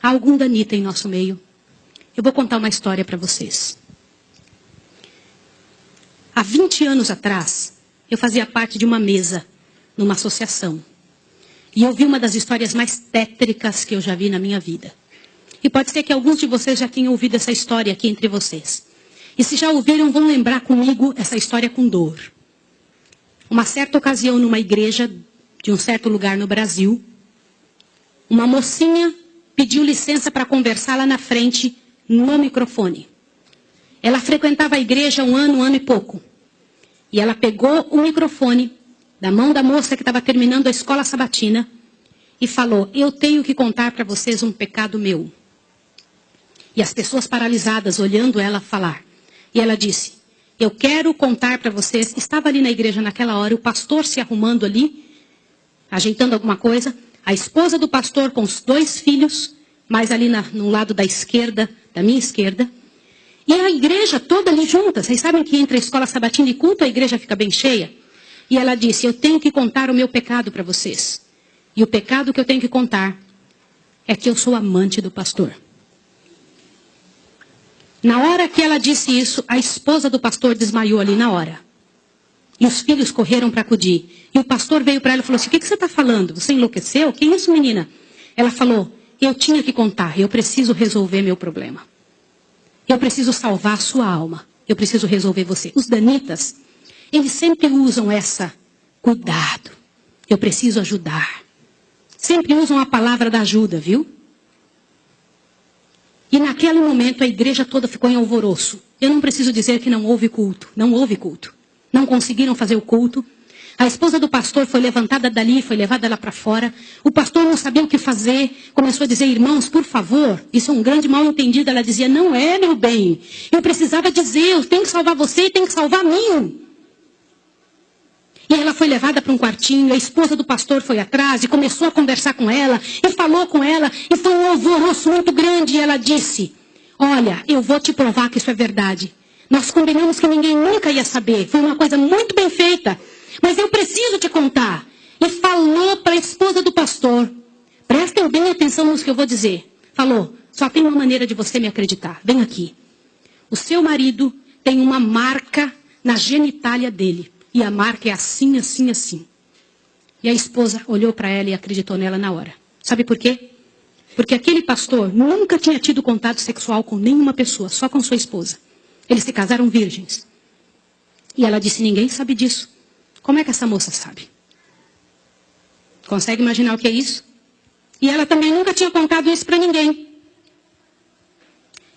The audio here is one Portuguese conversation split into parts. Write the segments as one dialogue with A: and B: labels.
A: há algum danita em nosso meio. Eu vou contar uma história para vocês. Há 20 anos atrás, eu fazia parte de uma mesa numa associação. E eu vi uma das histórias mais tétricas que eu já vi na minha vida. E pode ser que alguns de vocês já tenham ouvido essa história aqui entre vocês. E se já ouviram, vão lembrar comigo essa história com dor. Uma certa ocasião, numa igreja de um certo lugar no Brasil, uma mocinha pediu licença para conversar lá na frente, no microfone. Ela frequentava a igreja um ano e pouco. E ela pegou o microfone da mão da moça que estava terminando a escola sabatina e falou: eu tenho que contar para vocês um pecado meu. E as pessoas paralisadas olhando ela falar. E ela disse: eu quero contar para vocês. Estava ali na igreja naquela hora, o pastor se arrumando ali, ajeitando alguma coisa, a esposa do pastor com os 2 filhos, mais ali no lado da esquerda, da minha esquerda, e a igreja toda ali junta. Vocês sabem que entre a escola sabatina e culto a igreja fica bem cheia? E ela disse: eu tenho que contar o meu pecado para vocês. E o pecado que eu tenho que contar é que eu sou amante do pastor. Na hora que ela disse isso, a esposa do pastor desmaiou ali na hora. E os filhos correram para acudir. E o pastor veio para ela e falou assim: o que você está falando? Você enlouqueceu? Que isso, menina? Ela falou: eu tinha que contar, eu preciso resolver meu problema. Eu preciso salvar a sua alma. Eu preciso resolver você. Os danitas, eles sempre usam essa cuidado. Eu preciso ajudar. Sempre usam a palavra da ajuda, viu? E naquele momento a igreja toda ficou em alvoroço. Eu não preciso dizer que não houve culto. Não houve culto. Não conseguiram fazer o culto. A esposa do pastor foi levantada dali, foi levada lá para fora. O pastor não sabia o que fazer. Começou a dizer: irmãos, por favor, isso é um grande mal entendido. Ela dizia: não é, meu bem. Eu precisava dizer, eu tenho que salvar você e tenho que salvar a mim. E ela foi levada para um quartinho, a esposa do pastor foi atrás e começou a conversar com ela, e falou com ela, e foi um alvoroço muito grande. E ela disse: olha, eu vou te provar que isso é verdade. Nós combinamos que ninguém nunca ia saber. Foi uma coisa muito bem feita. Mas eu preciso te contar. E falou para a esposa do pastor. Prestem bem atenção no que eu vou dizer. Falou: só tem uma maneira de você me acreditar. Vem aqui. O seu marido tem uma marca na genitália dele. E a marca é assim, assim, assim. E a esposa olhou para ela e acreditou nela na hora. Sabe por quê? Porque aquele pastor nunca tinha tido contato sexual com nenhuma pessoa, só com sua esposa. Eles se casaram virgens. E ela disse: ninguém sabe disso. Como é que essa moça sabe? Consegue imaginar o que é isso? E ela também nunca tinha contado isso para ninguém.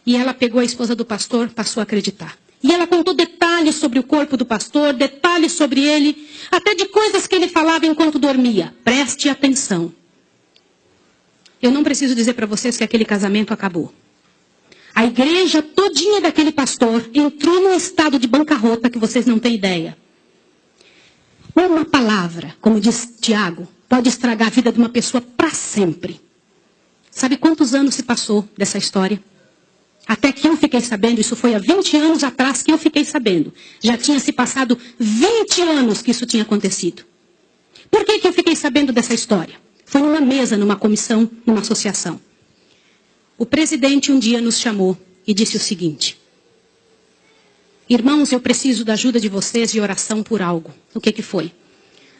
A: E ela pegou a esposa do pastor, passou a acreditar. E ela contou detalhes sobre o corpo do pastor, detalhes sobre ele, até de coisas que ele falava enquanto dormia. Preste atenção. Eu não preciso dizer para vocês que aquele casamento acabou. A igreja todinha daquele pastor entrou num estado de bancarrota que vocês não têm ideia. Uma palavra, como diz Tiago, pode estragar a vida de uma pessoa para sempre. Sabe quantos anos se passou dessa história? Até que eu fiquei sabendo, isso foi há 20 anos atrás que eu fiquei sabendo. Já tinha se passado 20 anos que isso tinha acontecido. Por que eu fiquei sabendo dessa história? Foi numa mesa, numa comissão, numa associação. O presidente um dia nos chamou e disse o seguinte: irmãos, eu preciso da ajuda de vocês de oração por algo. O que foi?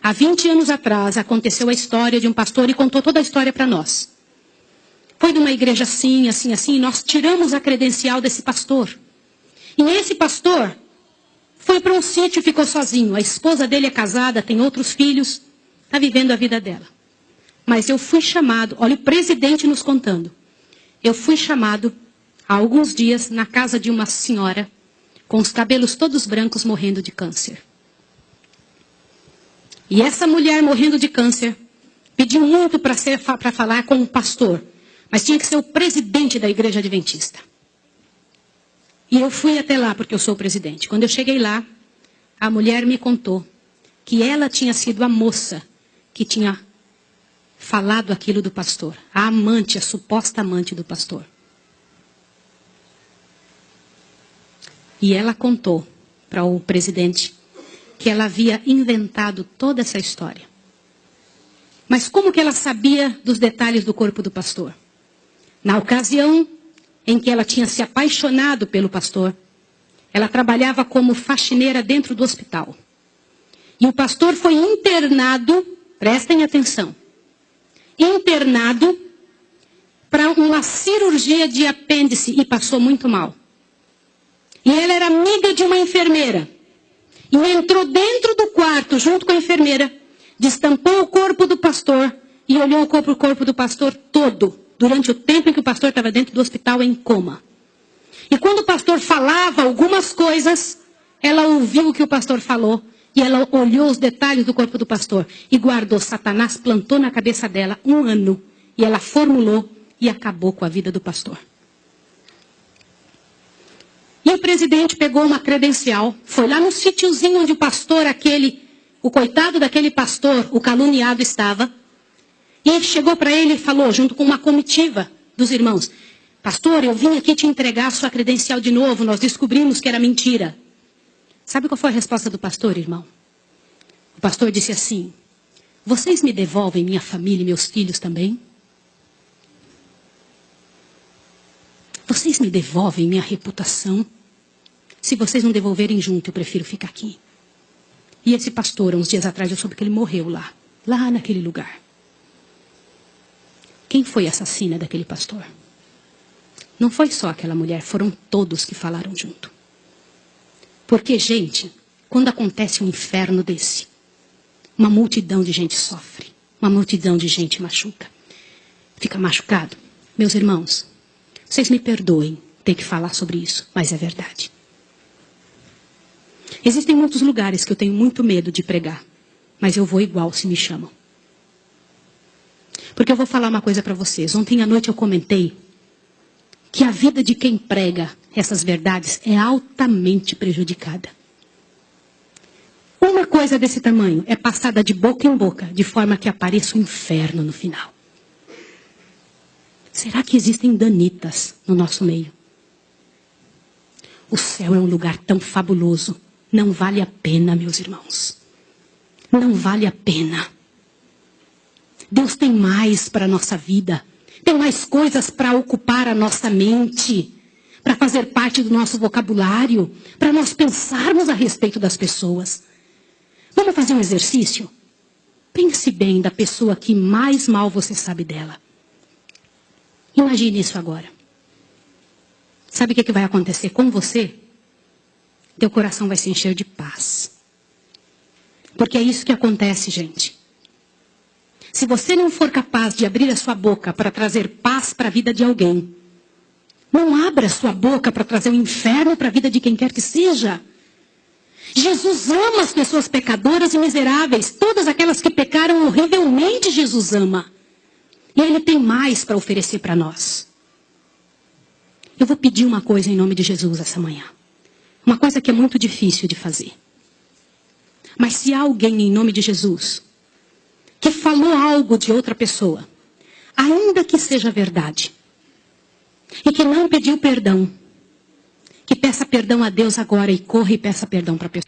A: Há 20 anos atrás aconteceu a história de um pastor e contou toda a história para nós. Foi numa igreja assim, assim, assim, e nós tiramos a credencial desse pastor. E esse pastor foi para um sítio e ficou sozinho. A esposa dele é casada, tem outros filhos, está vivendo a vida dela. Mas eu fui chamado, olha o presidente nos contando. Eu fui chamado há alguns dias na casa de uma senhora com os cabelos todos brancos morrendo de câncer. E essa mulher morrendo de câncer pediu muito para falar com o pastor. Mas tinha que ser o presidente da igreja adventista. E eu fui até lá porque eu sou o presidente. Quando eu cheguei lá, a mulher me contou que ela tinha sido a moça que tinha falado aquilo do pastor. A amante, a suposta amante do pastor. E ela contou para o presidente que ela havia inventado toda essa história. Mas como que ela sabia dos detalhes do corpo do pastor? Na ocasião em que ela tinha se apaixonado pelo pastor, ela trabalhava como faxineira dentro do hospital. E o pastor foi internado, prestem atenção, internado para uma cirurgia de apêndice e passou muito mal. E ela era amiga de uma enfermeira. E entrou dentro do quarto junto com a enfermeira, destampou o corpo do pastor e olhou o corpo do pastor todo, durante o tempo em que o pastor estava dentro do hospital em coma. E quando o pastor falava algumas coisas, ela ouviu o que o pastor falou e ela olhou os detalhes do corpo do pastor e guardou. Satanás plantou na cabeça dela 1 ano e ela formulou e acabou com a vida do pastor. E o presidente pegou uma credencial, foi lá no sítiozinho onde o pastor o coitado daquele pastor, o caluniado estava, e chegou para ele e falou, junto com uma comitiva dos irmãos, pastor, eu vim aqui te entregar a sua credencial de novo, nós descobrimos que era mentira. Sabe qual foi a resposta do pastor, irmão? O pastor disse assim, vocês me devolvem minha família e meus filhos também? Vocês me devolvem minha reputação? Se vocês não devolverem junto, eu prefiro ficar aqui. E esse pastor, uns dias atrás, eu soube que ele morreu lá naquele lugar. Quem foi a assassina daquele pastor? Não foi só aquela mulher, foram todos que falaram junto. Porque, gente, quando acontece um inferno desse, uma multidão de gente sofre, uma multidão de gente machuca. Fica machucado. Meus irmãos, vocês me perdoem ter que falar sobre isso, mas é verdade. Existem muitos lugares que eu tenho muito medo de pregar, mas eu vou igual se me chamam. Porque eu vou falar uma coisa para vocês. Ontem à noite eu comentei que a vida de quem prega essas verdades é altamente prejudicada. Uma coisa desse tamanho é passada de boca em boca, de forma que apareça o inferno no final. Será que existem danitas no nosso meio? O céu é um lugar tão fabuloso. Não vale a pena, meus irmãos. Não vale a pena. Deus tem mais para a nossa vida. Tem mais coisas para ocupar a nossa mente. Para fazer parte do nosso vocabulário. Para nós pensarmos a respeito das pessoas. Vamos fazer um exercício? Pense bem da pessoa que mais mal você sabe dela. Imagine isso agora. Sabe o que vai acontecer com você? Teu coração vai se encher de paz. Porque é isso que acontece, gente. Se você não for capaz de abrir a sua boca para trazer paz para a vida de alguém, não abra a sua boca para trazer o inferno para a vida de quem quer que seja. Jesus ama as pessoas pecadoras e miseráveis. Todas aquelas que pecaram horrivelmente, Jesus ama. E Ele tem mais para oferecer para nós. Eu vou pedir uma coisa em nome de Jesus essa manhã. Uma coisa que é muito difícil de fazer. Mas se há alguém em nome de Jesus que falou algo de outra pessoa, ainda que seja verdade, e que não pediu perdão, que peça perdão a Deus agora e corra e peça perdão para a pessoa.